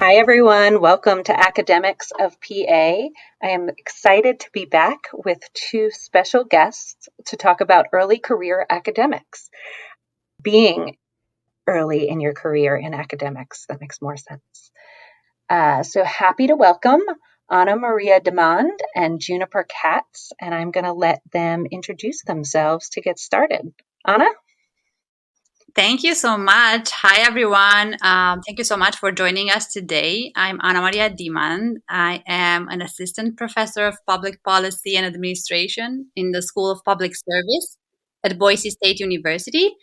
Hi, everyone. Welcome to Academics of PA. I am excited to be back with two special guests to talk about early career academics. Being early in your career in academics, that makes more sense. So happy to welcome Anna Maria Dimand and Juniper Katz, and I'm going to let them introduce themselves to get started. Anna? Thank you so much. Hi, everyone. Thank you so much for joining us today. I'm Anna Maria Dimand. I am an assistant professor of public policy and administration in the School of Public Service at Boise State University.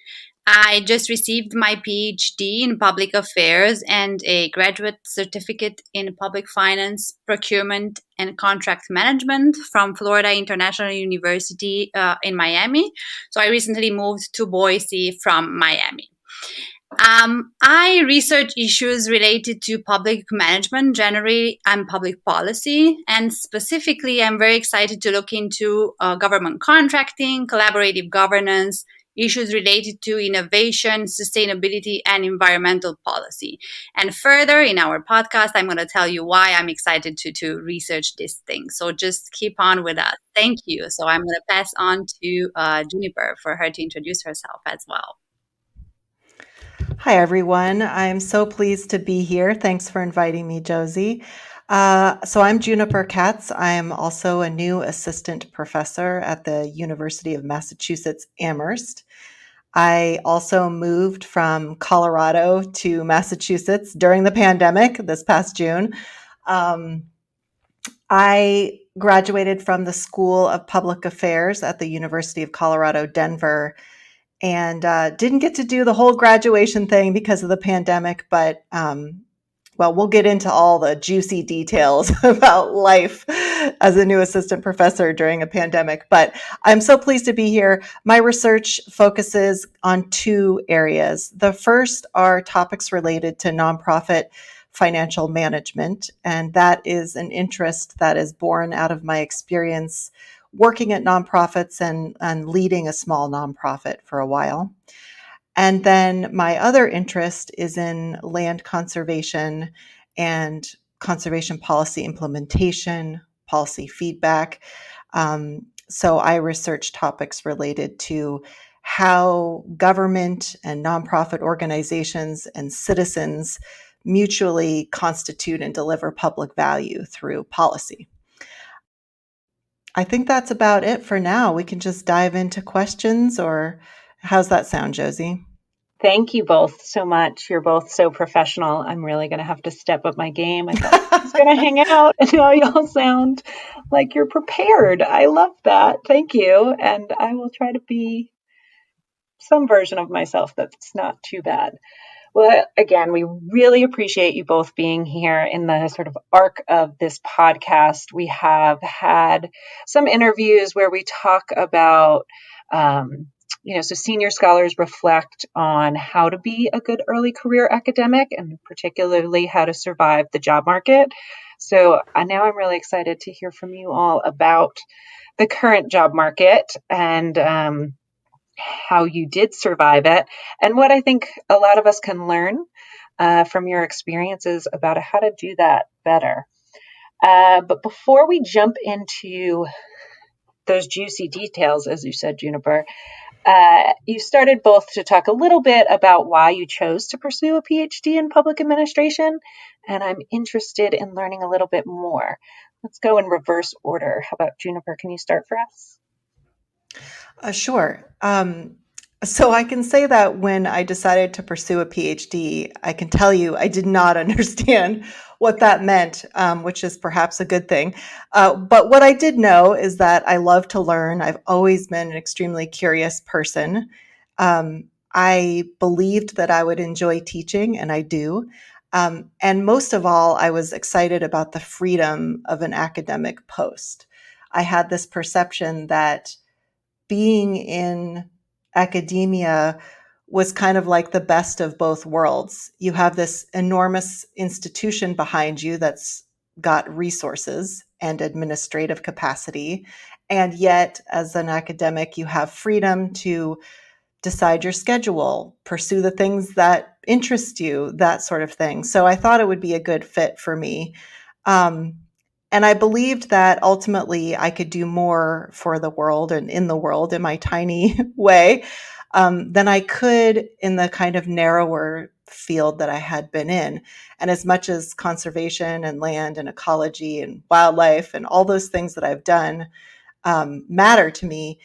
I just received my PhD in public affairs and a graduate certificate in public finance, procurement, and contract management from Florida International University in Miami. So I recently moved to Boise from Miami. I research issues related to public management generally and public policy. And specifically, I'm very excited to look into government contracting, collaborative governance, issues related to innovation, sustainability, and environmental policy. And further in our podcast, I'm going to tell you why I'm excited to research this thing. So just keep on with us. Thank you. So I'm going to pass on to Juniper for her to introduce herself as well. Hi, everyone. I'm so pleased to be here. Thanks for inviting me, Josie. So I'm Juniper Katz. I'm also a new assistant professor at the University of Massachusetts Amherst. I also moved from Colorado to Massachusetts during the pandemic this past June. I graduated from the School of Public Affairs at the University of Colorado, Denver, and didn't get to do the whole graduation thing because of the pandemic, but we'll get into all the juicy details about life as a new assistant professor during a pandemic. But I'm so pleased to be here. My research focuses on two areas. The first are topics related to nonprofit financial management, and that is an interest that is born out of my experience working at nonprofits and leading a small nonprofit for a while. And then my other interest is in land conservation and conservation policy implementation, policy feedback. So I research topics related to how government and nonprofit organizations and citizens mutually constitute and deliver public value through policy. I think that's about it for now. We can just dive into questions, or how's that sound, Josie? Thank you both so much. You're both so professional. I'm really going to have to step up my game. I thought I was going to hang out, and now y'all sound like you're prepared. I love that. Thank you. And I will try to be some version of myself that's not too bad. Well, again, we really appreciate you both being here in the sort of arc of this podcast. We have had some interviews where we talk about, so senior scholars reflect on how to be a good early career academic and particularly how to survive the job market. So now I'm really excited to hear from you all about the current job market and how you did survive it, and what I think a lot of us can learn from your experiences about how to do that better. But before we jump into those juicy details, as you said, Juniper, you started both to talk a little bit about why you chose to pursue a PhD in public administration, and I'm interested in learning a little bit more. Let's go in reverse order. How about Juniper? Can you start for us? Sure. So I can say that when I decided to pursue a PhD, I can tell you I did not understand what that meant, which is perhaps a good thing. But what I did know is that I love to learn. I've always been an extremely curious person. I believed that I would enjoy teaching, and I do. And most of all, I was excited about the freedom of an academic post. I had this perception that being in academia was kind of like the best of both worlds. You have this enormous institution behind you that's got resources and administrative capacity. And yet, as an academic, you have freedom to decide your schedule, pursue the things that interest you, that sort of thing. So I thought it would be a good fit for me. And I believed that ultimately I could do more for the world and in the world in my tiny way than I could in the kind of narrower field that I had been in. And as much as conservation and land and ecology and wildlife and all those things that I've done matter to me,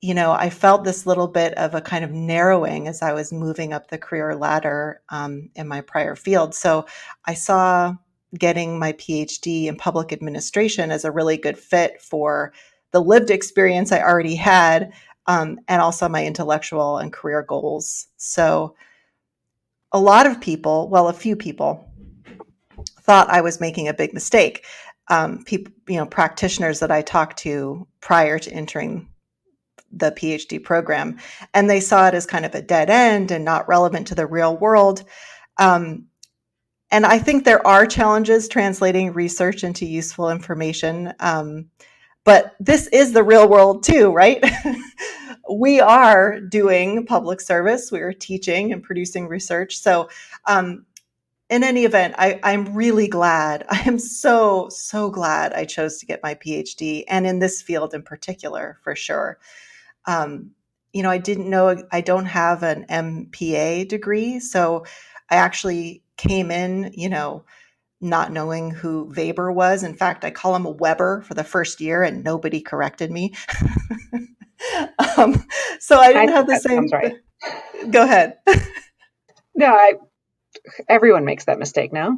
I felt this little bit of a kind of narrowing as I was moving up the career ladder in my prior field. So I saw getting my PhD in public administration as a really good fit for the lived experience I already had, and also my intellectual and career goals. So a few people thought I was making a big mistake. People, practitioners that I talked to prior to entering the PhD program, and they saw it as kind of a dead end and not relevant to the real world. And I think there are challenges translating research into useful information. But this is the real world too, right? We are doing public service. We are teaching and producing research. So in any event, I'm really glad. I am so, so glad I chose to get my PhD, and in this field in particular, for sure. I didn't know I don't have an MPA degree. So I actually came in, not knowing who Weber was. In fact, I call him a Weber for the first year and nobody corrected me. So I didn't have the same. Sounds right. Go ahead. No, everyone makes that mistake now.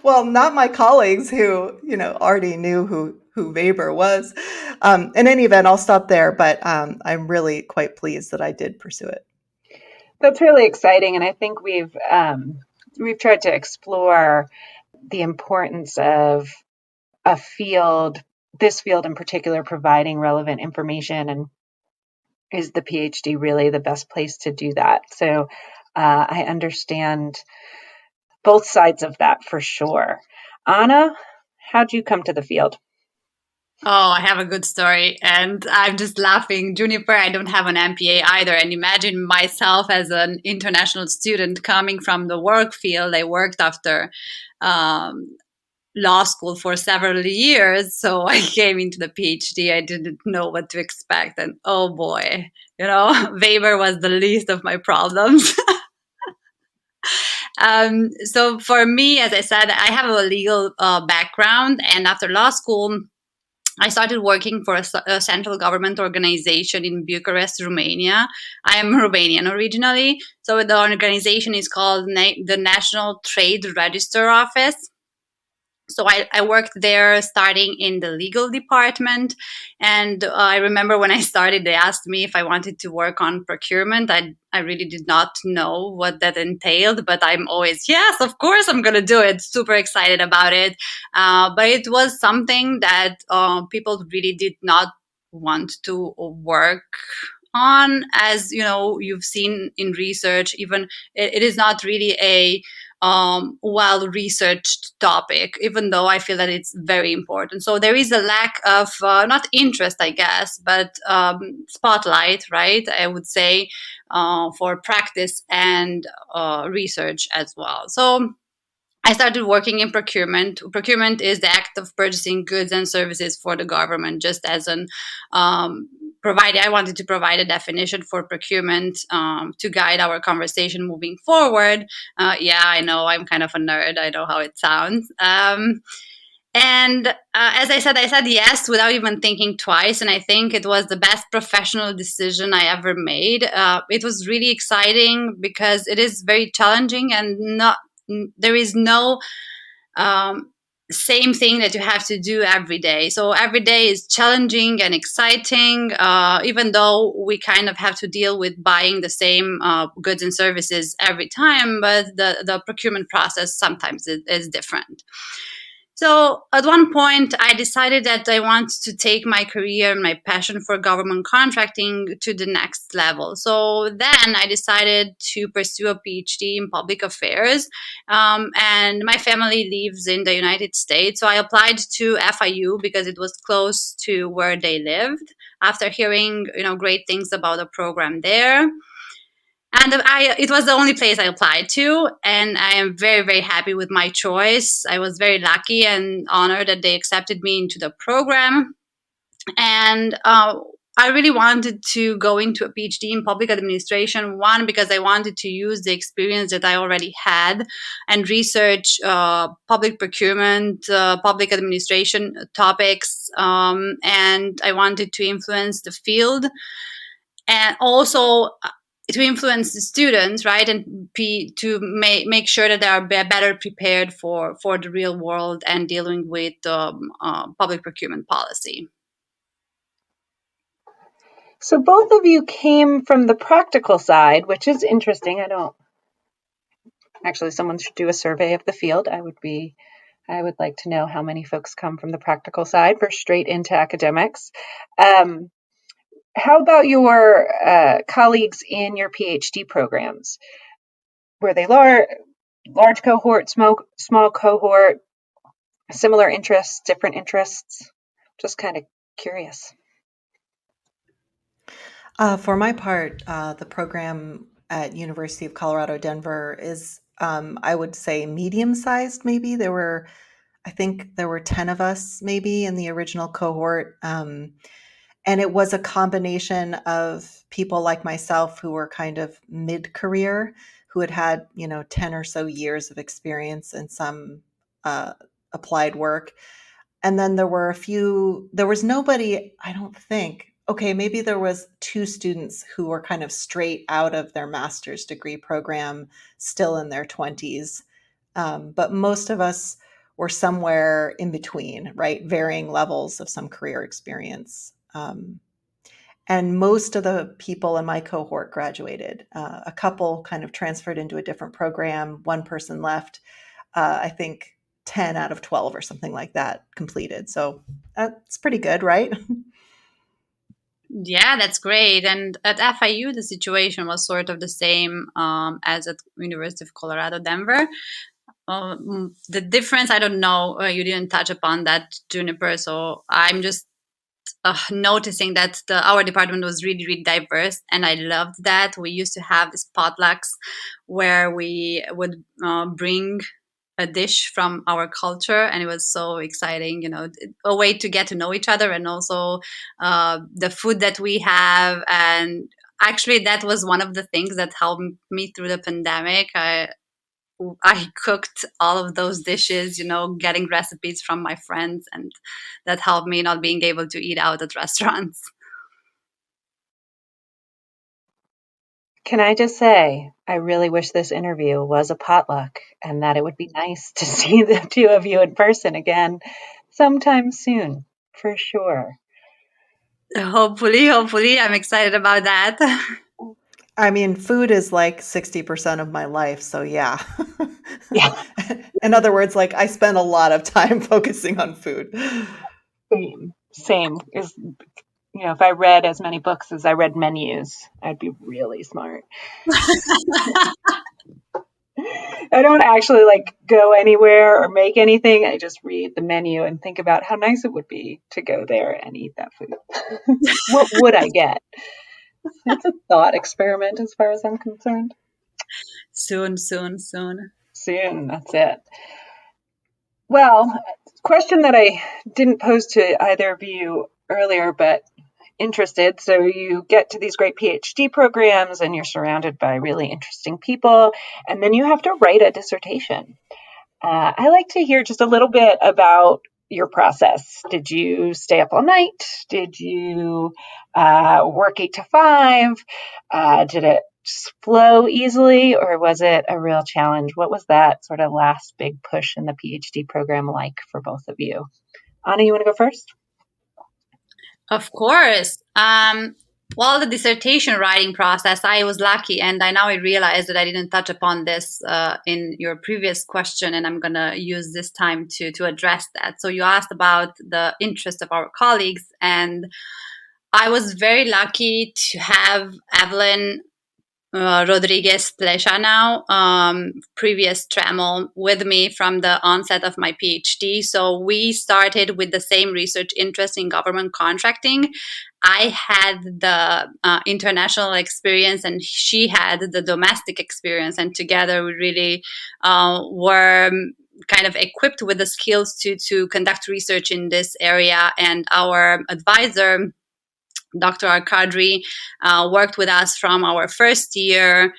Well, not my colleagues who, already knew who Weber was. In any event, I'll stop there, but I'm really quite pleased that I did pursue it. That's really exciting. And I think we've tried to explore the importance of this field in particular, providing relevant information, and is the PhD really the best place to do that? So I understand both sides of that for sure. Anna, how'd you come to the field? Oh, I have a good story, and I'm just laughing. Juniper, I don't have an MPA either, and imagine myself as an international student coming from the work field. I worked after law school for several years, so I came into the PhD. I didn't know what to expect, and oh boy, Weber was the least of my problems. So for me, as I said, I have a legal background, and after law school, I started working for a central government organization in Bucharest, Romania. I am Romanian originally, so the organization is called the National Trade Register Office. So I worked there starting in the legal department. And I remember when I started, they asked me if I wanted to work on procurement. I really did not know what that entailed, but I'm always, yes, of course, I'm going to do it. Super excited about it. But it was something that people really did not want to work on. As you've seen in research, even it is not really a well-researched topic, even though I feel that it's very important. So there is a lack of, not interest, I guess, but spotlight, right? I would say, for practice and research as well. So I started working in procurement. Procurement is the act of purchasing goods and services for the government, just as an I wanted to provide a definition for procurement to guide our conversation moving forward. Yeah, I know I'm kind of a nerd. I know how it sounds. And as I said yes without even thinking twice. And I think it was the best professional decision I ever made. It was really exciting because it is very challenging, and there is no same thing that you have to do every day. So every day is challenging and exciting, even though we kind of have to deal with buying the same goods and services every time, but the procurement process sometimes is different. So at one point, I decided that I want to take my career and my passion for government contracting to the next level. So then I decided to pursue a PhD in public affairs. And my family lives in the United States. So I applied to FIU because it was close to where they lived after hearing, great things about the program there. And it was the only place I applied to, and I am very, very happy with my choice. I was very lucky and honored that they accepted me into the program. And I really wanted to go into a PhD in public administration. One, because I wanted to use the experience that I already had and research public procurement, public administration topics, and I wanted to influence the field. And also to influence the students, right, and to make sure that they are better prepared for the real world and dealing with public procurement policy. So both of you came from the practical side, which is interesting. Someone should do a survey of the field. I would like to know how many folks come from the practical side for straight into academics. How about your colleagues in your PhD programs? Were they large cohort, small cohort, similar interests, different interests? Just kind of curious. For my part, the program at University of Colorado Denver is, I would say, medium-sized. Maybe I think there were 10 of us maybe in the original cohort. And it was a combination of people like myself who were kind of mid-career, who had 10 or so years of experience in some applied work. And then there was nobody, I don't think, okay, maybe there was 2 students who were kind of straight out of their master's degree program, still in their 20s. But most of us were somewhere in between, right? Varying levels of some career experience. And most of the people in my cohort graduated. A couple kind of transferred into a different program. One person left. I think 10 out of 12 or something like that completed. So that's pretty good, right? Yeah, that's great. And at FIU, the situation was sort of the same as at University of Colorado Denver. The difference, I don't know, you didn't touch upon that, Juniper, so I'm just noticing that our department was really, really diverse, and I loved that. We used to have these potlucks where we would bring a dish from our culture, and it was so exciting, a way to get to know each other, and also the food that we have. And actually, that was one of the things that helped me through the pandemic. I cooked all of those dishes, getting recipes from my friends, and that helped me not being able to eat out at restaurants. Can I just say, I really wish this interview was a potluck and that it would be nice to see the two of you in person again sometime soon, for sure. Hopefully, I'm excited about that. I mean, food is like 60% of my life. So yeah. Yeah. In other words, like I spend a lot of time focusing on food. Same. If I read as many books as I read menus, I'd be really smart. I don't actually go anywhere or make anything. I just read the menu and think about how nice it would be to go there and eat that food. What would I get? It's a thought experiment as far as I'm concerned. Soon. That's it. Well, question that I didn't pose to either of you earlier, but interested. So you get to these great PhD programs and you're surrounded by really interesting people, and then you have to write a dissertation. I like to hear just a little bit about your process. Did you stay up all night? Did you work 8 to 5? Did it just flow easily, or was it a real challenge? What was that sort of last big push in the PhD program like for both of you? Anna, you want to go first? Of course. Well, the dissertation writing process, I was lucky, and I realize that I didn't touch upon this in your previous question, and I'm going to use this time to address that. So you asked about the interest of our colleagues, and I was very lucky to have Evelyn Rodriguez Pleja now, previous Trammell, with me from the onset of my PhD. So we started with the same research interest in government contracting. I had the international experience, and she had the domestic experience, and together we really were kind of equipped with the skills to conduct research in this area. And our advisor, Dr. Arkadri, worked with us from our first year,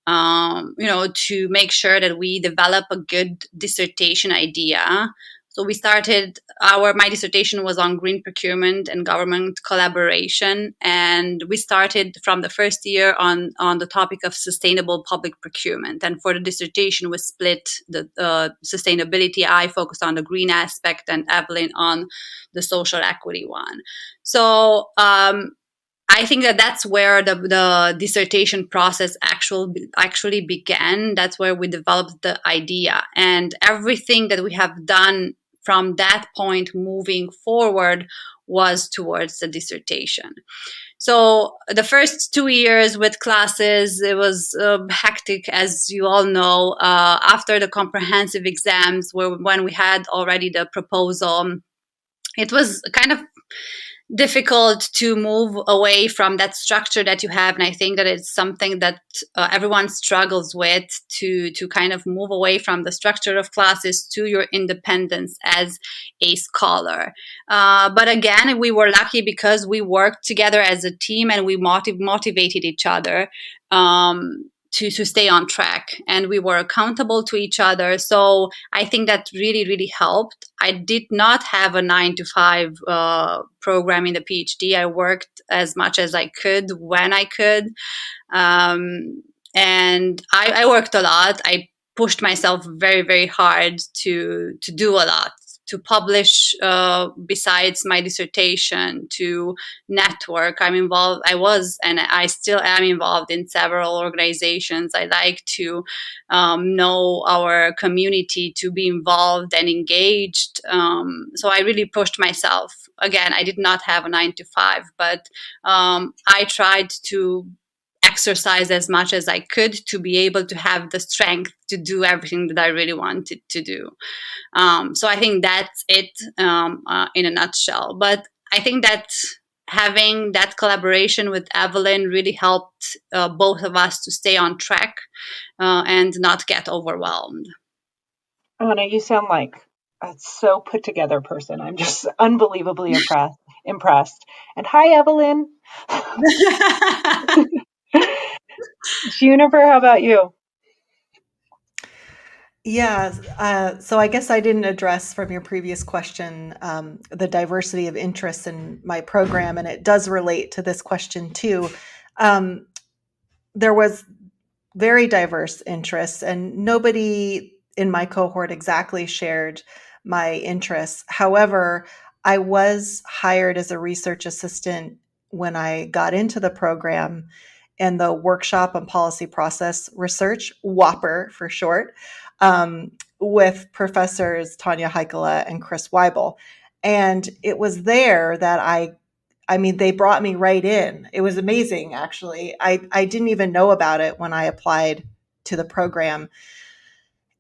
to make sure that we develop a good dissertation idea. So we started my dissertation was on green procurement and government collaboration. And we started from the first year on the topic of sustainable public procurement. And for the dissertation, we split the sustainability. I focused on the green aspect and Evelyn on the social equity one. So I think that's where the dissertation process actually began. That's where we developed the idea, and everything that we have done from that point moving forward was towards the dissertation. So the first 2 years with classes, it was hectic, as you all know. After the comprehensive exams, when we had already the proposal, it was kind of difficult to move away from that structure that you have. And I think that it's something that everyone struggles with, to kind of move away from the structure of classes to your independence as a scholar. But again, we were lucky because we worked together as a team, and we motivated each other to stay on track, and we were accountable to each other. So I think that really, really helped. I did not have a 9-to-5 program in the PhD. I worked as much as I could when I could. And I worked a lot. I pushed myself very, very hard to do a lot, to publish besides my dissertation, to network. I was, and I still am involved in several organizations. I like to know our community, to be involved and engaged. So I really pushed myself. Again, I did not have a 9-to-5, but I tried to exercise as much as I could to be able to have the strength to do everything that I really wanted to do. So I think that's it in a nutshell. But I think that having that collaboration with Evelyn really helped both of us to stay on track and not get overwhelmed. Anna, you sound like a so put together person. I'm just unbelievably impressed. And hi, Evelyn. Juniper, how about you? Yeah, so I guess I didn't address from your previous question the diversity of interests in my program, and it does relate to this question too. There was very diverse interests, and nobody in my cohort exactly shared my interests. However, I was hired as a research assistant when I got into the program in the Workshop on Policy Process Research, WOPR for short, with professors Tanya Heikkila and Chris Weibel. And it was there that they brought me right in. It was amazing, actually. I didn't even know about it when I applied to the program.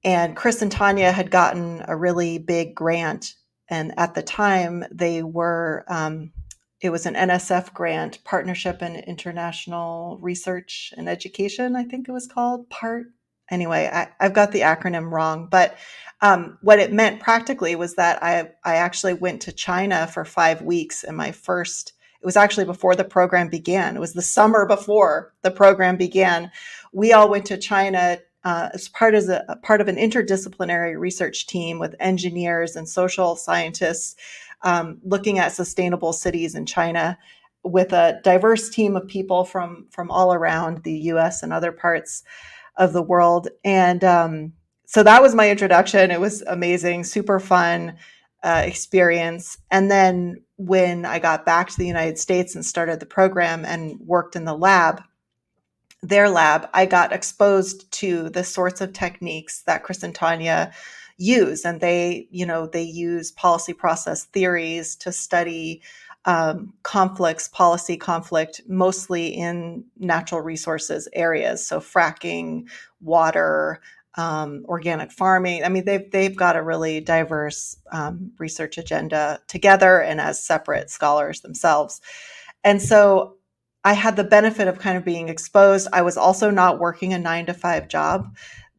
And Chris and Tanya had gotten a really big grant. And at the time, it was an NSF grant, Partnership in International Research and Education, I think it was called, PART. Anyway, I've got the acronym wrong. But what it meant practically was that I actually went to China for 5 weeks in it was actually before the program began. It was the summer before the program began. We all went to China as part of an interdisciplinary research team with engineers and social scientists looking at sustainable cities in China, with a diverse team of people from all around the US and other parts of the world. And so that was my introduction. It was amazing, super fun experience. And then when I got back to the United States and started the program and worked in the lab, their lab, I got exposed to the sorts of techniques that Chris and Tanya use. And they use policy process theories to study policy conflict, mostly in natural resources areas. So fracking, water, organic farming. I mean, they've got a really diverse research agenda together and as separate scholars themselves. And so I had the benefit of kind of being exposed. I was also not working a 9-to-5 job.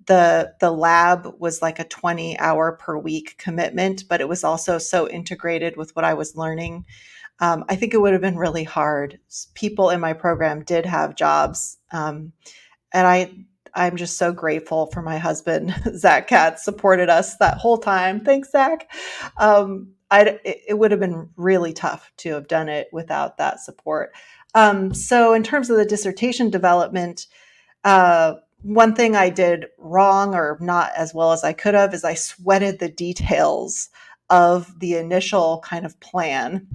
The lab was like a 20-hour per week commitment, but it was also so integrated with what I was learning. I think it would have been really hard. People in my program did have jobs, and I'm just so grateful for my husband. Zach Katz supported us that whole time. Thanks, Zach. It would have been really tough to have done it without that support. So in terms of the dissertation development, one thing I did wrong or not as well as I could have is I sweated the details of the initial kind of plan.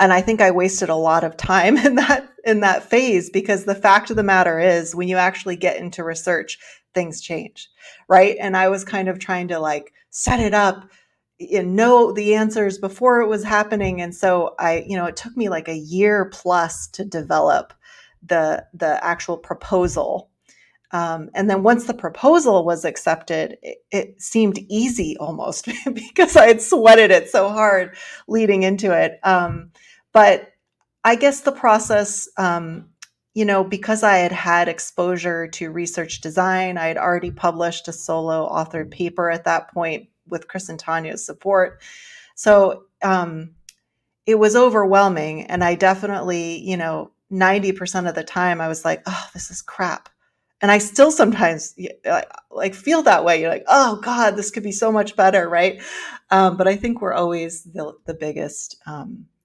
And I think I wasted a lot of time in that phase, because the fact of the matter is, when you actually get into research, things change, right? And I was kind of trying to like set it up and know the answers before it was happening. And so it took me like a year plus to develop the actual proposal. And then once the proposal was accepted, it seemed easy almost because I had sweated it so hard leading into it. But I guess the process, because I had had exposure to research design, I had already published a solo authored paper at that point with Chris and Tanya's support. So it was overwhelming. And I definitely, 90% of the time I was like, oh, this is crap. And I still sometimes like feel that way. You're like, oh God, this could be so much better, right? But I think we're always the biggest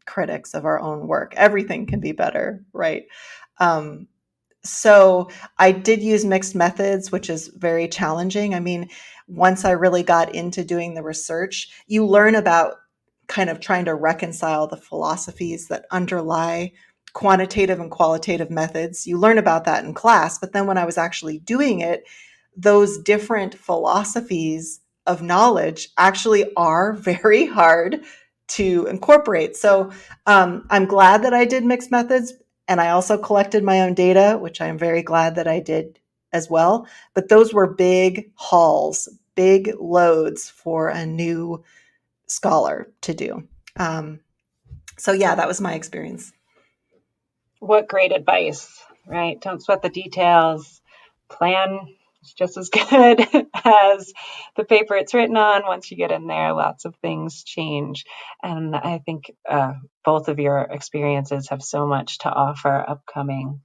critics of our own work. Everything can be better, right? So I did use mixed methods, which is very challenging. I mean, once I really got into doing the research, you learn about kind of trying to reconcile the philosophies that underlie quantitative and qualitative methods. You learn about that in class, but then when I was actually doing it, those different philosophies of knowledge actually are very hard to incorporate. So I'm glad that I did mixed methods, and I also collected my own data, which I'm very glad that I did as well. But those were big hauls, big loads for a new scholar to do. So yeah, that was my experience. What great advice, right? Don't sweat the details. Plan is just as good as the paper it's written on. Once you get in there, lots of things change. And I think both of your experiences have so much to offer upcoming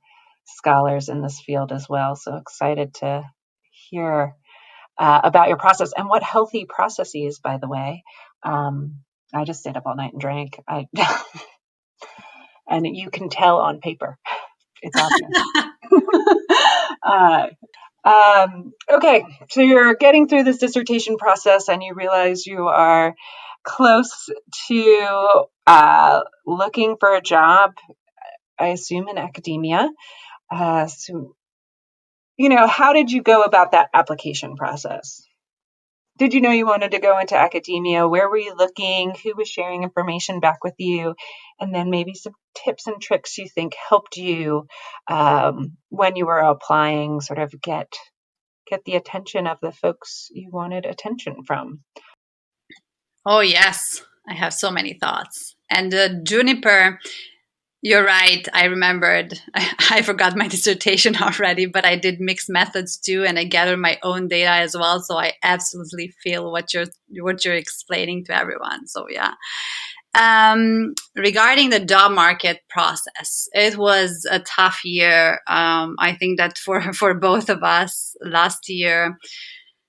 scholars in this field as well. So excited to hear about your process and what healthy processes, by the way. I just stayed up all night and drank. And you can tell on paper. It's obvious. Okay, so you're getting through this dissertation process and you realize you are close to looking for a job, I assume in academia. So, how did you go about that application process? Did you know you wanted to go into academia? Where were you looking? Who was sharing information back with you? And then maybe some tips and tricks you think helped you when you were applying, sort of get the attention of the folks you wanted attention from. Oh, yes. I have so many thoughts. And Juniper, you're right. I remembered. I forgot my dissertation already, but I did mixed methods too, and I gathered my own data as well. So I absolutely feel what you're explaining to everyone. So yeah. Regarding the job market process, it was a tough year. I think that for both of us last year,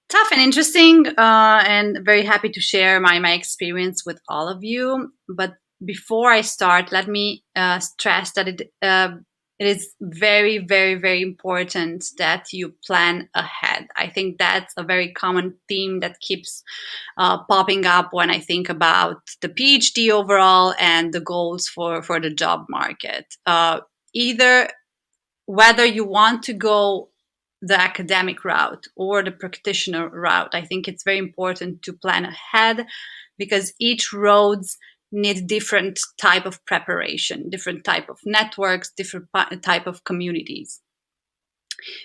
tough and interesting, and very happy to share my experience with all of you. But before I start, let me stress that it is very, very, very important that you plan ahead. I think that's a very common theme that keeps popping up when I think about the PhD overall and the goals for the job market. Either whether you want to go the academic route or the practitioner route, I think it's very important to plan ahead, because each roads need different type of preparation, different type of networks, different type of communities.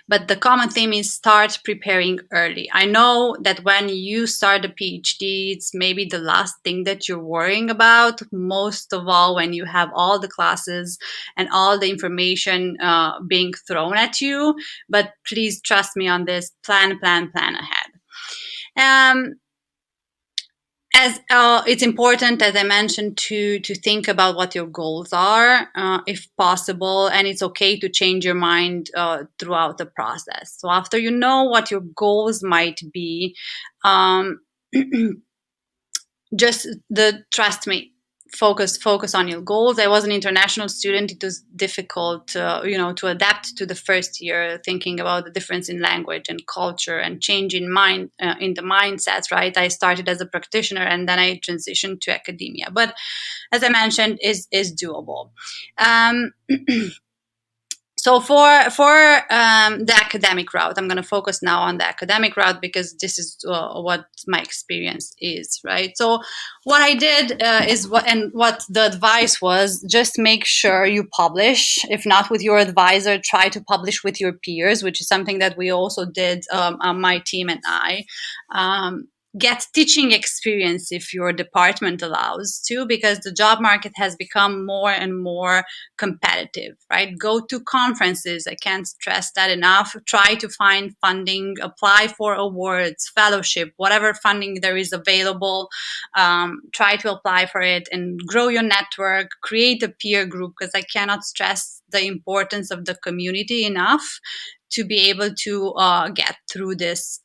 But the common theme is start preparing early. I know that when you start a PhD, it's maybe the last thing that you're worrying about, most of all when you have all the classes and all the information being thrown at you. But please trust me on this, plan ahead. As it's important, as I mentioned, to think about what your goals are, if possible, and it's okay to change your mind throughout the process. So after you know what your goals might be, just trust me, focus on your goals. I was an international student. It was difficult to adapt to the first year, thinking about the difference in language and culture and change in mind in the mindsets, right? I started as a practitioner and then I transitioned to academia, but as I mentioned, is doable. So for the academic route, I'm going to focus now on the academic route because this is what my experience is, right? So what I did what the advice was, just make sure you publish. If not with your advisor, try to publish with your peers, which is something that we also did on my team and I. Get teaching experience if your department allows to, because the job market has become more and more competitive, right? Go to conferences. I can't stress that enough. Try to find funding, apply for awards, fellowship, whatever funding there is available. Try to apply for it and grow your network, create a peer group, because I cannot stress the importance of the community enough to be able to get through this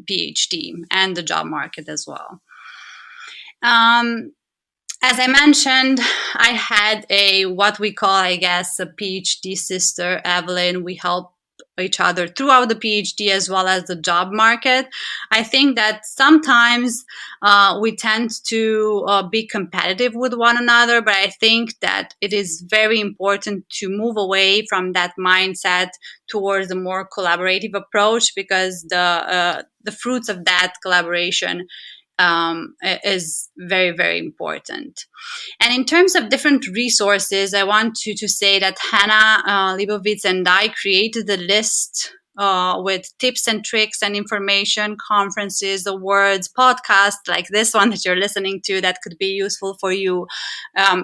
PhD and the job market as well. As I mentioned, I had what we call, I guess, a PhD sister, Evelyn. We help each other throughout the PhD as well as the job market. I think that sometimes we tend to be competitive with one another, but I think that it is very important to move away from that mindset towards a more collaborative approach, because the fruits of that collaboration is very, very important. And in terms of different resources, I want to say that Hannah Leibovitz and I created a list with tips and tricks and information, conferences, awards, podcasts like this one that you're listening to that could be useful for you.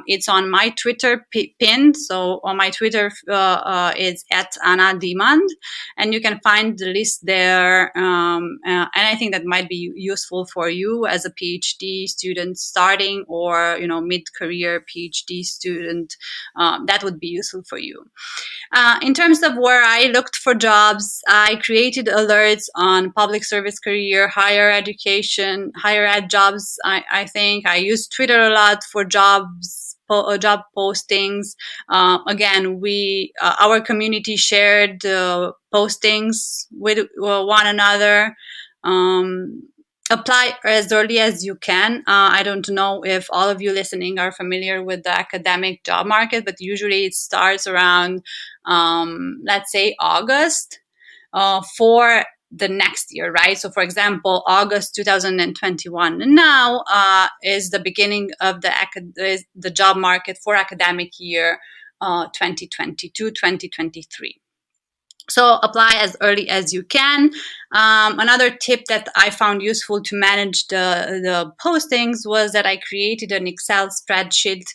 It's on my Twitter pinned. So on my Twitter is @AnnaDimand, and you can find the list there. And I think that might be useful for you as a PhD student starting, or mid-career PhD student. That would be useful for you. In terms of where I looked for jobs, I created alerts on public service career, higher education, higher ed jobs. I think I use Twitter a lot for job postings. Again, our community shared postings with one another. Apply as early as you can. I don't know if all of you listening are familiar with the academic job market, but usually it starts around, let's say, August for the next year, right? So for example, August 2021 now is the beginning of the job market for academic year 2022-2023. So apply as early as you can. Another tip that I found useful to manage the postings was that I created an Excel spreadsheet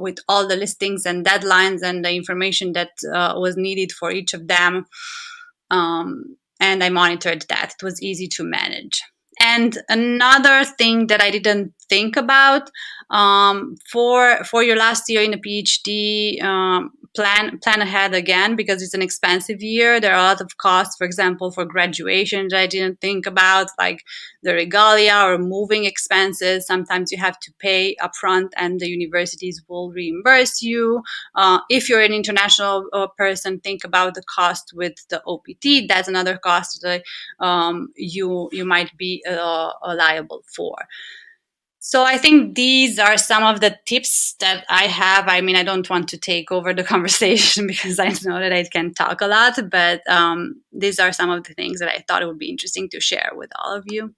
with all the listings and deadlines and the information that was needed for each of them. And I monitored that. It was easy to manage. And another thing that I didn't think about. For your last year in a PhD, plan ahead again, because it's an expensive year. There are a lot of costs, for example, for graduation that I didn't think about, like the regalia or moving expenses. Sometimes you have to pay upfront and the universities will reimburse you. If you're an international person, think about the cost with the OPT. That's another cost that you might be liable for. So I think these are some of the tips that I have. I mean, I don't want to take over the conversation because I know that I can talk a lot, but these are some of the things that I thought it would be interesting to share with all of you.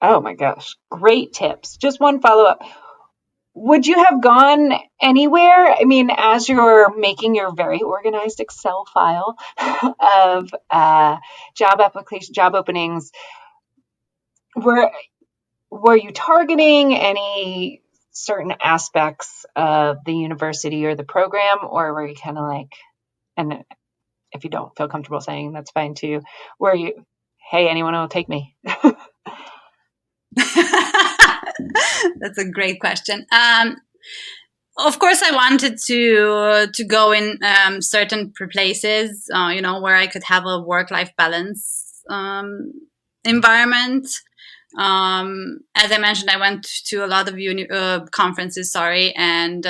Oh my gosh, great tips. Just one follow-up. Would you have gone anywhere? I mean, as you're making your very organized Excel file of job application, job openings, were you targeting any certain aspects of the university or the program, or were you kind of like, and if you don't feel comfortable saying, that's fine too, were you, hey, anyone will take me? That's a great question. Of course, I wanted to go in certain places, where I could have a work-life balance environment. As I mentioned, I went to a lot of conferences, and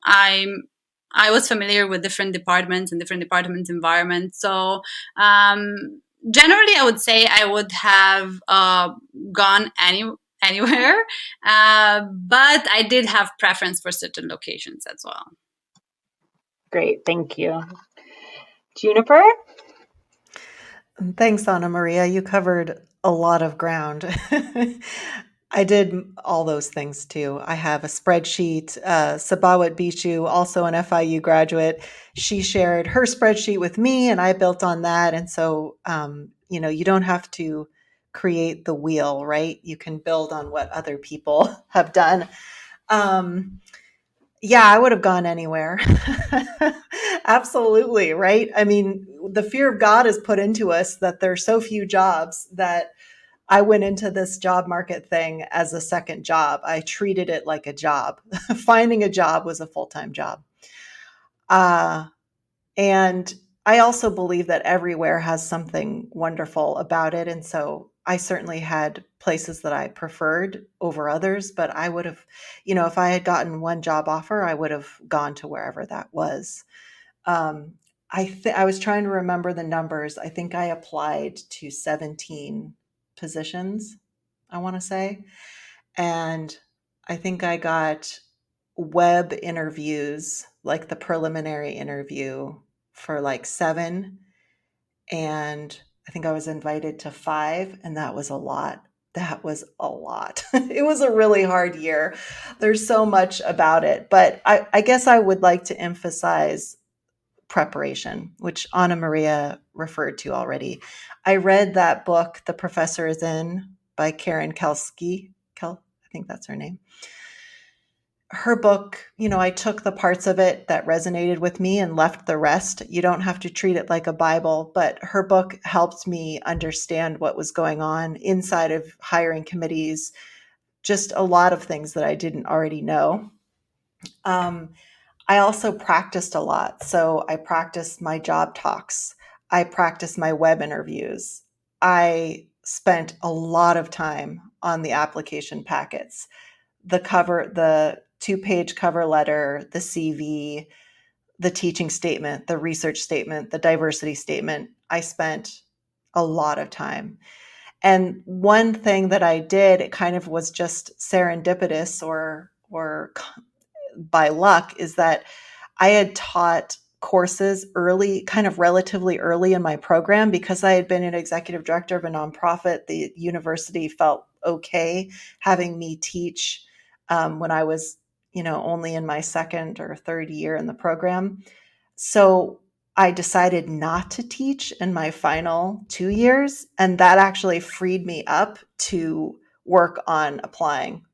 I was familiar with different departments and different departments' environments. So generally, I would say I would have gone anywhere, but I did have preference for certain locations as well. Great, thank you. Juniper? Thanks, Anna Maria. You covered a lot of ground. I did all those things too. I have a spreadsheet. Sabawat Bishu, also an FIU graduate, she shared her spreadsheet with me and I built on that. And so, you don't have to create the wheel, right? You can build on what other people have done. Yeah, I would have gone anywhere. Absolutely, right? I mean, the fear of God is put into us that there are so few jobs that I went into this job market thing as a second job. I treated it like a job. Finding a job was a full-time job. And I also believe that everywhere has something wonderful about it. And so I certainly had places that I preferred over others, but I would have, if I had gotten one job offer, I would have gone to wherever that was. I was trying to remember the numbers. I think I applied to 17 positions, I want to say. And I think I got web interviews, like the preliminary interview, for like 7. And I think I was invited to 5, and that was a lot. That was a lot. It was a really hard year. There's so much about it. But I guess I would like to emphasize preparation, which Anna Maria referred to already. I read that book, The Professor is In, by Karen Kelsky. I think that's her name. Her book, I took the parts of it that resonated with me and left the rest. You don't have to treat it like a Bible, but her book helped me understand what was going on inside of hiring committees, just a lot of things that I didn't already know. I also practiced a lot. So I practiced my job talks. I practiced my web interviews. I spent a lot of time on the application packets, the 2-page cover letter, the CV, the teaching statement, the research statement, the diversity statement. I spent a lot of time. And one thing that I did, it kind of was just serendipitous or by luck, is that I had taught courses early, kind of relatively early in my program, because I had been an executive director of a nonprofit. The university felt okay having me teach when I was, only in my second or third year in the program. So I decided not to teach in my final 2 years, and that actually freed me up to work on applying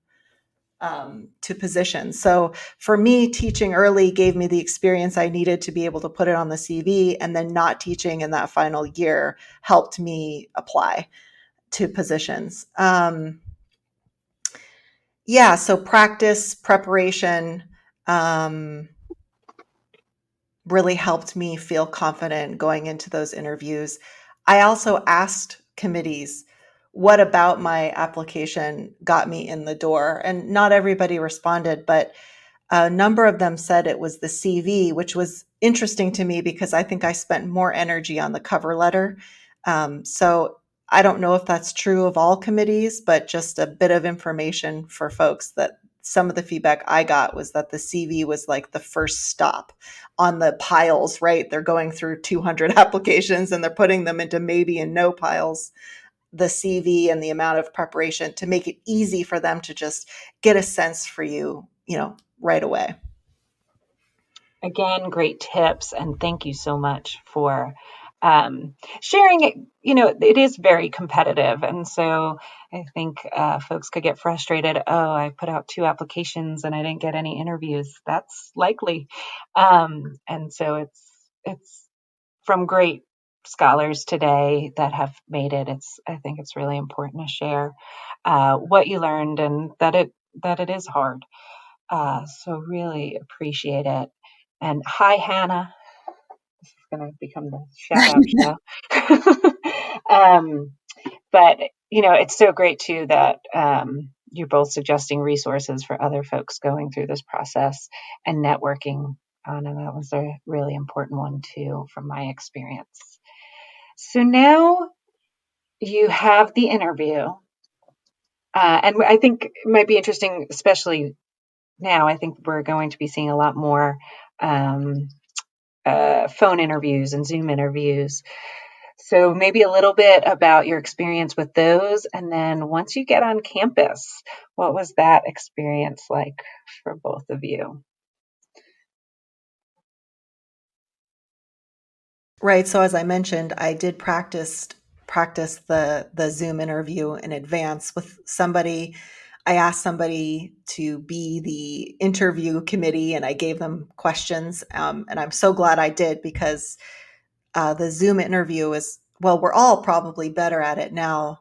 to positions. So for me, teaching early gave me the experience I needed to be able to put it on the CV, and then not teaching in that final year helped me apply to positions. Yeah, so practice, preparation really helped me feel confident going into those interviews. I also asked committees, what about my application got me in the door? And not everybody responded, but a number of them said it was the CV, which was interesting to me because I think I spent more energy on the cover letter. So I don't know if that's true of all committees, but just a bit of information for folks that some of the feedback I got was that the CV was like the first stop on the piles, right? They're going through 200 applications and they're putting them into maybe and no piles. The CV and the amount of preparation to make it easy for them to just get a sense for you, right away. Again, great tips, and thank you so much for sharing it. It is very competitive, and so I think folks could get frustrated. Oh, I put out 2 applications and I didn't get any interviews. That's likely, and so it's from great scholars today that have made it. I think it's really important to share what you learned and that it is hard. So really appreciate it. And hi, Hannah. This is going to become the shout out show. But, it's so great too that you're both suggesting resources for other folks going through this process and networking. And that was a really important one too, from my experience. So now you have the interview. And I think it might be interesting, especially now, I think we're going to be seeing a lot more phone interviews and Zoom interviews. So maybe a little bit about your experience with those. And then once you get on campus, what was that experience like for both of you? Right. So as I mentioned, I did practice the Zoom interview in advance with somebody. I asked somebody to be the interview committee and I gave them questions. And I'm so glad I did because the Zoom interview is, well, we're all probably better at it now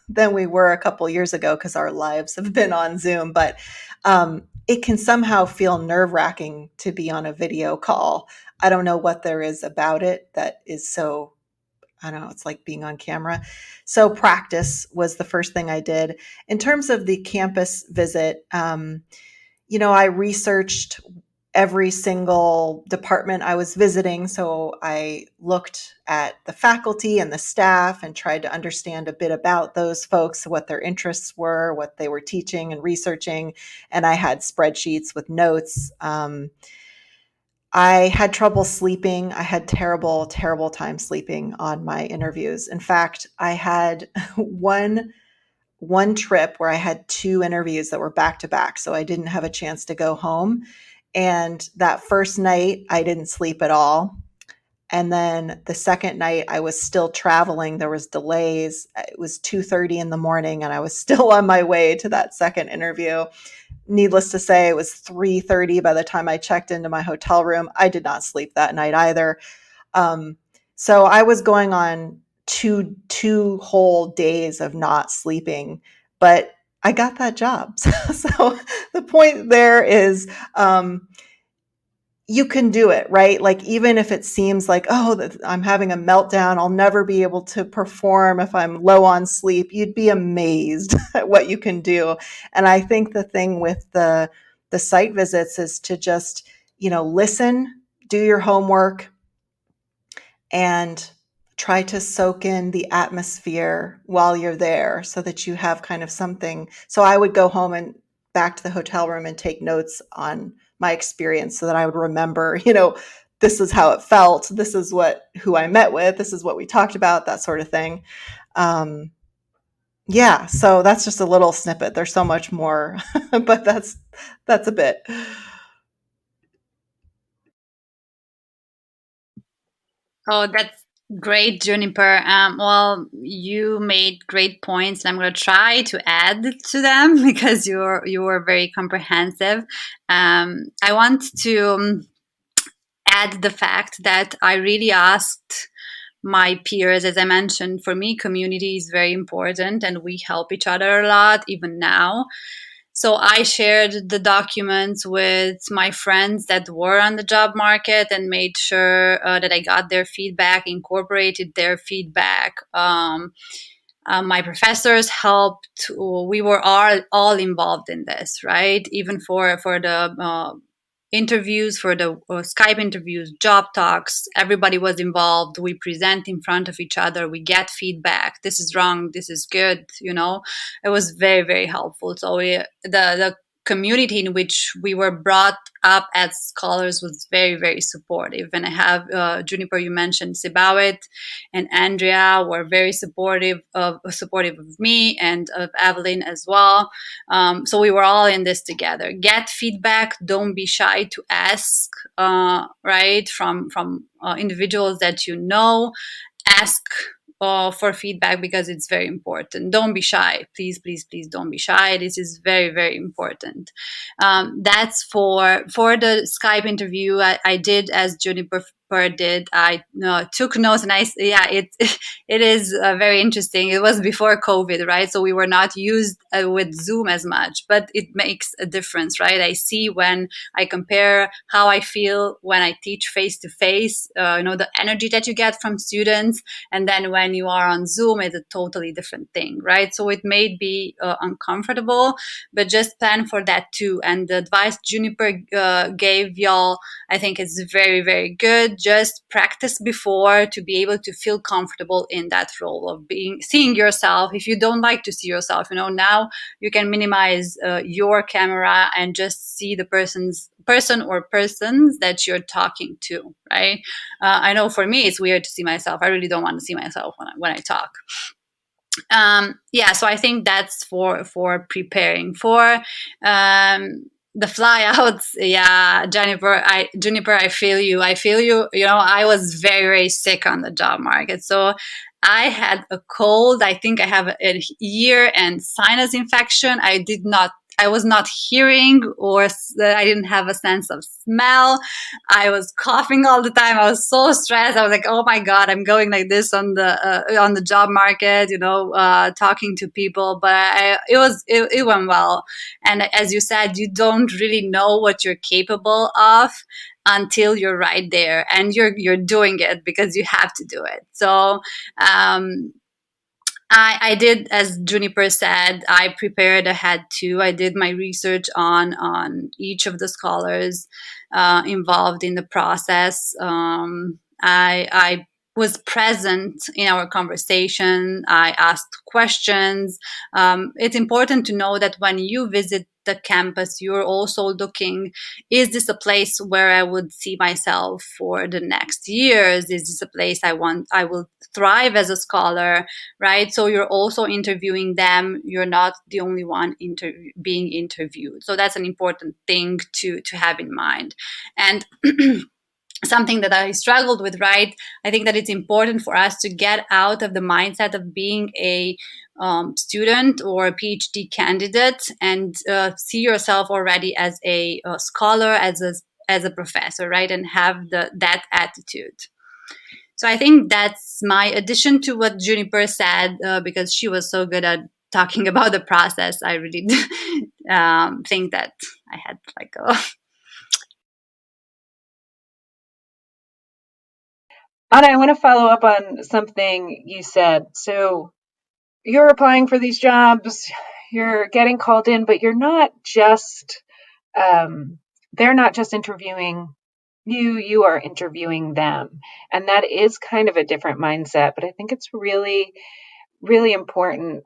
than we were a couple years ago because our lives have been on Zoom. But it can somehow feel nerve-wracking to be on a video call. I don't know what there is about it that is so, I don't know, it's like being on camera. So practice was the first thing I did. In terms of the campus visit, I researched every single department I was visiting. So I looked at the faculty and the staff and tried to understand a bit about those folks, what their interests were, what they were teaching and researching. And I had spreadsheets with notes. I had trouble sleeping. I had terrible, terrible time sleeping on my interviews. In fact, I had one trip where I had 2 interviews that were back to back. So I didn't have a chance to go home. And that first night, I didn't sleep at all. And then the second night, I was still traveling. There was delays. It was 2:30 in the morning, and I was still on my way to that second interview. Needless to say, it was 3:30 by the time I checked into my hotel room. I did not sleep that night either. So I was going on two whole days of not sleeping, but I got that job. So the point there is, you can do it, right? Like, even if it seems like, oh, I'm having a meltdown, I'll never be able to perform if I'm low on sleep, you'd be amazed at what you can do. And I think the thing with the site visits is to just, listen, do your homework, and try to soak in the atmosphere while you're there so that you have kind of something. So I would go home and back to the hotel room and take notes on my experience so that I would remember, this is how it felt. This is who I met with. This is what we talked about, that sort of thing. Yeah. So that's just a little snippet. There's so much more, but that's a bit. Oh, that's great, Juniper. Well, you made great points, and I'm going to try to add to them because you were very comprehensive. I want to add the fact that I really asked my peers, as I mentioned. For me, community is very important, and we help each other a lot, even now. So I shared the documents with my friends that were on the job market and made sure that I got their feedback, incorporated their feedback. My professors helped. We were all involved in this, right? Even for the interviews, for the Skype interviews, job talks, everybody was involved. We present in front of each other. We get feedback. This is wrong. This is good. It was very, very helpful. So the community in which we were brought up as scholars was very, very supportive. And I have Juniper, you mentioned Sibawit and Andrea were very supportive of me and of Evelyn as well. So we were all in this together. Get feedback. Don't be shy to ask, right, from individuals that you know. Ask for feedback because it's very important. Don't be shy. Please, please, please don't be shy. This is very, very important. That's for the Skype interview. I did as Juniper did. I took notes, and it is very interesting. It was before COVID, right? So we were not used with Zoom as much, but it makes a difference, right? I see when I compare how I feel when I teach face to face, the energy that you get from students, and then when you are on Zoom, it's a totally different thing, right? So it may be uncomfortable, but just plan for that too. And the advice Juniper gave y'all, I think is very, very good. Just practice before to be able to feel comfortable in that role of seeing yourself. If you don't like to see yourself, now you can minimize your camera and just see the person or persons that you're talking to, right? I know for me, it's weird to see myself. I really don't want to see myself when I talk. So I think that's for preparing for the flyouts. Yeah, Juniper, I feel you. I was very, very sick on the job market. So I had a cold. I think I have a ear and sinus infection. I was not hearing, or I didn't have a sense of smell. I was coughing all the time. I was so stressed. I was like, oh my God, I'm going like this on the job market, talking to people. But it went well. And as you said, you don't really know what you're capable of until you're right there and you're doing it because you have to do it. So I did, as Juniper said, I prepared ahead too. I did my research on each of the scholars involved in the process. I was present in our conversation. I asked questions. It's important to know that when you visit the campus, you're also looking, is this a place where I would see myself for the next years? Is this a place I will thrive as a scholar, right? So you're also interviewing them. You're not the only one being interviewed. So that's an important thing to have in mind. And something that I struggled with, right? I think that it's important for us to get out of the mindset of being a student or a PhD candidate and see yourself already as a scholar, as a professor, right? And have that attitude. So I think that's my addition to what Juniper said, because she was so good at talking about the process. I really think that I had like a... Anna, I want to follow up on something you said. So you're applying for these jobs, you're getting called in, but you're not just, they're not just interviewing you are interviewing them. And that is kind of a different mindset, but I think it's really, really important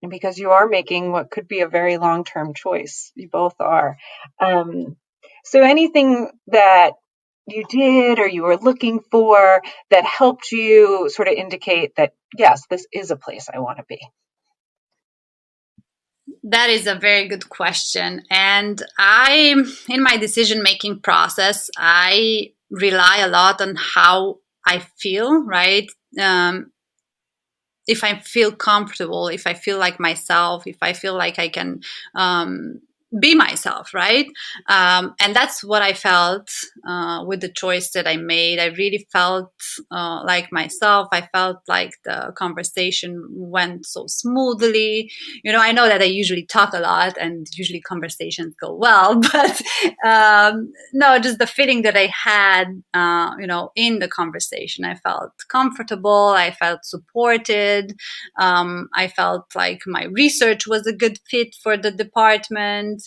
because you are making what could be a very long-term choice. You both are. So anything that you did or you were looking for that helped you sort of indicate that, yes, this is a place I want to be? That is a very good question. And in my decision-making process, I rely a lot on how I feel, right? If I feel comfortable, if I feel like myself, if I feel like I can be myself, right? And that's what I felt with the choice that I made. I really felt like myself. I felt like the conversation went so smoothly. I know that I usually talk a lot and usually conversations go well, but no, just the feeling that I had, in the conversation. I felt comfortable. I felt supported. I felt like my research was a good fit for the department.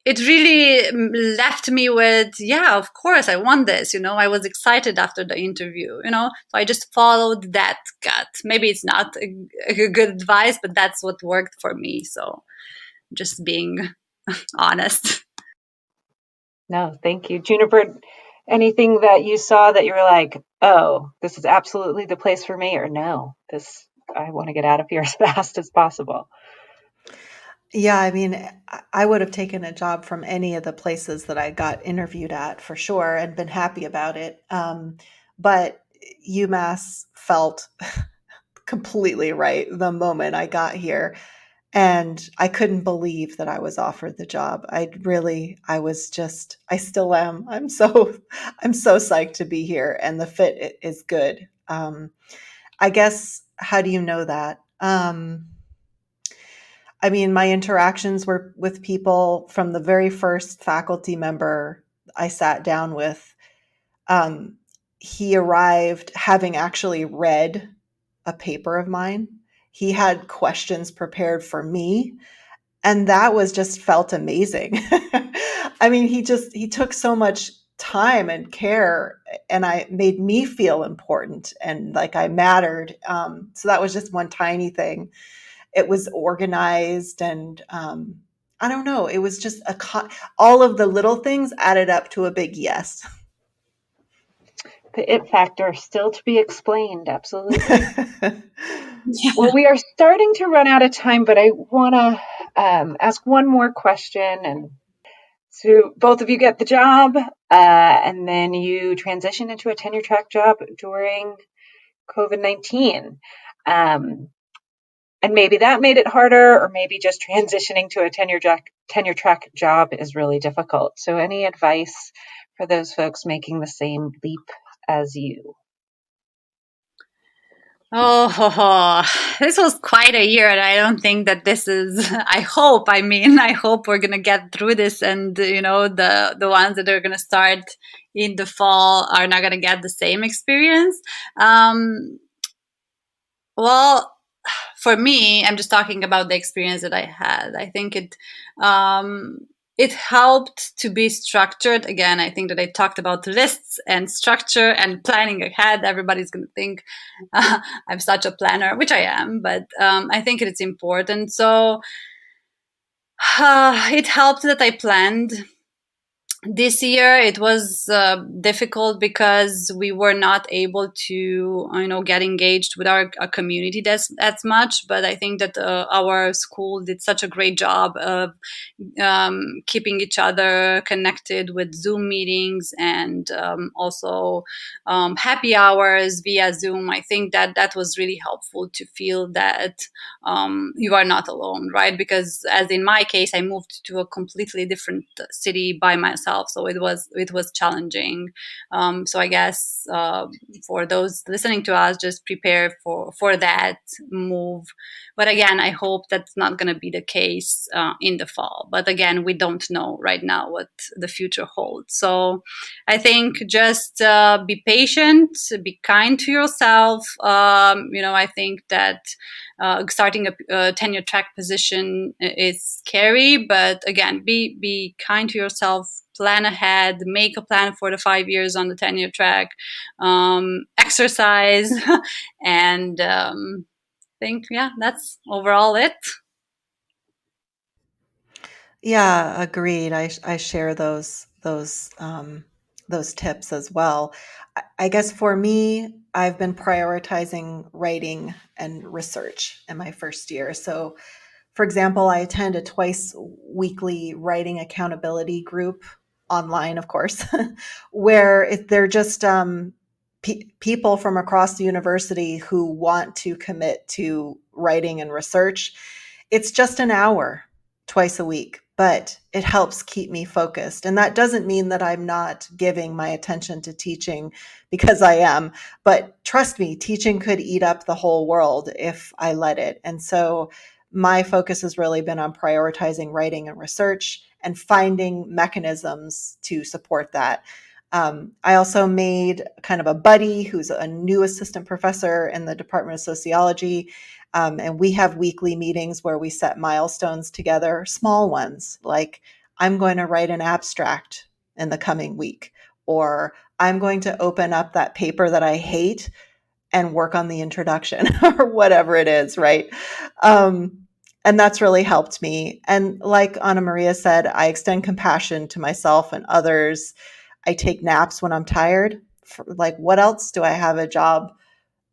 It really left me with, yeah, of course, I want this. I was excited after the interview, so I just followed that gut. Maybe it's not a good advice, but that's what worked for me. So just being honest. No, thank you. Juniper, anything that you saw that you were like, oh, this is absolutely the place for me, or no, I want to get out of here as fast as possible? Yeah, I mean, I would have taken a job from any of the places that I got interviewed at for sure and been happy about it. But UMass felt completely right the moment I got here. And I couldn't believe that I was offered the job. I still am. I'm so psyched to be here, and the fit is good. I guess, how do you know that? I mean, my interactions were with people from the very first faculty member I sat down with. Um, he arrived having actually read a paper of mine. He had questions prepared for me, and that was just felt amazing. I mean, he took so much time and care, and I made me feel important and like I mattered. So that was just one tiny thing. It was organized, and I don't know. It was just all of the little things added up to a big yes. The it factor still to be explained. Absolutely. Yeah. Well, we are starting to run out of time, but I want to ask one more question. And so both of you get the job, and then you transition into a tenure track job during COVID-19. And maybe that made it harder, or maybe just transitioning to a tenure track job is really difficult. So any advice for those folks making the same leap as you? Oh, this was quite a year, and I don't think that this is. I hope we're gonna get through this, and the ones that are gonna start in the fall are not gonna get the same experience. Well, for me, I'm just talking about the experience that I had. I think it helped to be structured. Again, I think that I talked about lists and structure and planning ahead. Everybody's going to think I'm such a planner, which I am, but I think it's important. So it helped that I planned. This year it was difficult because we were not able to get engaged with our community as much, but I think that our school did such a great job of keeping each other connected with Zoom meetings and also happy hours via Zoom. I think that was really helpful to feel that you are not alone, right? Because as in my case, I moved to a completely different city by myself, so it was challenging. So I guess for those listening to us, just prepare for that move. But again, I hope that's not going to be the case in the fall. But again, we don't know right now what the future holds. So I think just be patient, be kind to yourself. I think that starting a tenure track position is scary, but again, be kind to yourself. Plan ahead, make a plan for the 5 years on the tenure track, exercise, and think, yeah, that's overall it. Yeah, agreed. I share those tips as well. I guess for me, I've been prioritizing writing and research in my first year. So, for example, I attend a twice weekly writing accountability group online, of course, where they're just people from across the university who want to commit to writing and research. It's just an hour. twice a week, but it helps keep me focused. And that doesn't mean that I'm not giving my attention to teaching, because I am. But trust me, teaching could eat up the whole world if I let it. And so my focus has really been on prioritizing writing and research and finding mechanisms to support that. I also made kind of a buddy who's a new assistant professor in the Department of Sociology. And we have weekly meetings where we set milestones together, small ones, like I'm going to write an abstract in the coming week, or I'm going to open up that paper that I hate and work on the introduction or whatever it is, right? And that's really helped me. And like Anna Maria said, I extend compassion to myself and others. I take naps when I'm tired. Like, what else do I have a job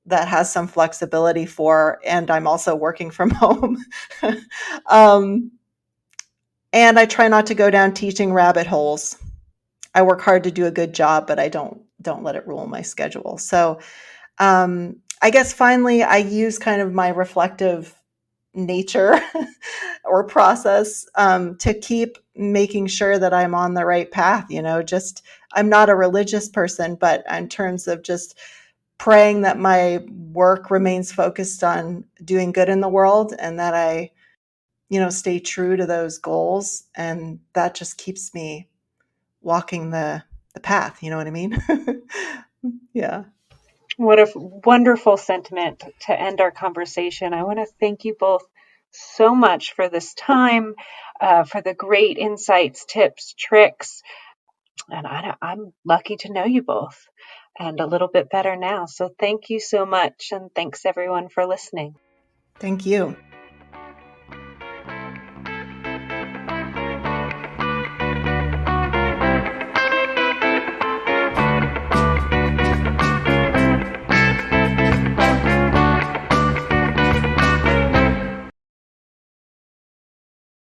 that has some flexibility for? And I'm also working from home. um, and I try not to go down teaching rabbit holes. I work hard to do a good job, but I don't let it rule my schedule. So I guess finally, I use kind of my reflective nature or process to keep making sure that I'm on the right path. Just I'm not a religious person, but in terms of just praying that my work remains focused on doing good in the world, and that I, stay true to those goals. And that just keeps me walking the path. You know what I mean? Yeah. What a wonderful sentiment to end our conversation. I want to thank you both so much for this time, for the great insights, tips, tricks. And I'm lucky to know you both and a little bit better now. So thank you so much. And thanks everyone for listening. Thank you.